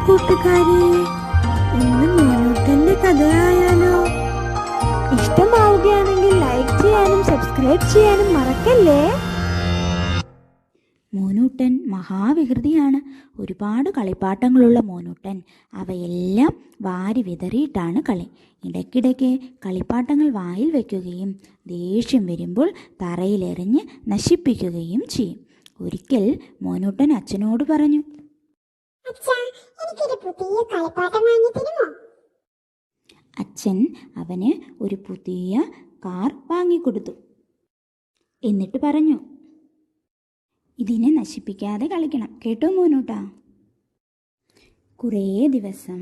കൂട്ടുകാരെ, ഇന്ന് മോനൂട്ടന്റെ കഥയായാലോ? ഇഷ്ടമാവുകയാണെങ്കിൽ ലൈക്ക് ചെയ്യാനും സബ്സ്ക്രൈബ് ചെയ്യാനും മറക്കല്ലേ. മോനൂട്ടൻ മഹാവികൃതിയാണ്. ഒരുപാട് കളിപ്പാട്ടങ്ങളുള്ള മോനൂട്ടൻ അവയെല്ലാം വാരി വിതറിയിട്ടാണ് കളി. ഇടയ്ക്കിടയ്ക്ക് കളിപ്പാട്ടങ്ങൾ വായിൽ വയ്ക്കുകയും ദേഷ്യം വരുമ്പോൾ തറയിലെറിഞ്ഞ് നശിപ്പിക്കുകയും ചെയ്യും. ഒരിക്കൽ മോനൂട്ടൻ അച്ഛനോട് പറഞ്ഞു, അച്ഛൻ അവന് ഒരു പുതിയ കാർ വാങ്ങിക്കൊടുത്തു. എന്നിട്ട് പറഞ്ഞു, ഇതിനെ നശിപ്പിക്കാതെ കളിക്കണം കേട്ടോ മോനൂട്ടാ. കുറേ ദിവസം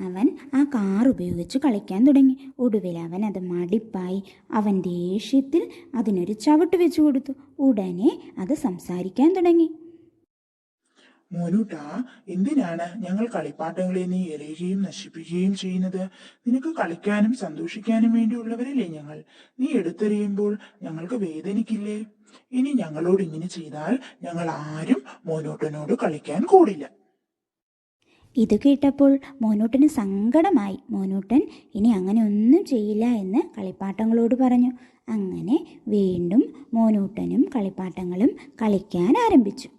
അവൻ ആ കാർ ഉപയോഗിച്ച് കളിക്കാൻ തുടങ്ങി. ഒടുവിൽ അവൻ അത് മടിപ്പായി. അവൻ ദേഷ്യത്തിൽ അതിനൊരു ചവിട്ട് വെച്ചു കൊടുത്തു. ഉടനെ അത് സംസാരിക്കാൻ തുടങ്ങി. മോനൂട്ടാ, എന്തിനാണ് ഞങ്ങൾ കളിപ്പാട്ടങ്ങളെ നീ എറിയുകയും നശിപ്പിക്കുകയും ചെയ്യുന്നത്? നിനക്ക് കളിക്കാനും സന്തോഷിക്കാനും വേണ്ടിയുള്ളവരല്ലേ ഞങ്ങൾ. നീ എടുത്തെറിയുമ്പോൾ ഞങ്ങൾക്ക് വേദനിക്കില്ലേ? ഇനി ഞങ്ങളോട് ഇങ്ങനെ ചെയ്താൽ ഞങ്ങൾ ആരും മോനൂട്ടനോട് കളിക്കാൻ കൂടില്ല. ഇത് കേട്ടപ്പോൾ മോനൂട്ടന് സങ്കടമായി. മോനൂട്ടൻ ഇനി അങ്ങനെ ഒന്നും ചെയ്യില്ല എന്ന് കളിപ്പാട്ടങ്ങളോട് പറഞ്ഞു. അങ്ങനെ വീണ്ടും മോനൂട്ടനും കളിപ്പാട്ടങ്ങളും കളിക്കാൻ ആരംഭിച്ചു.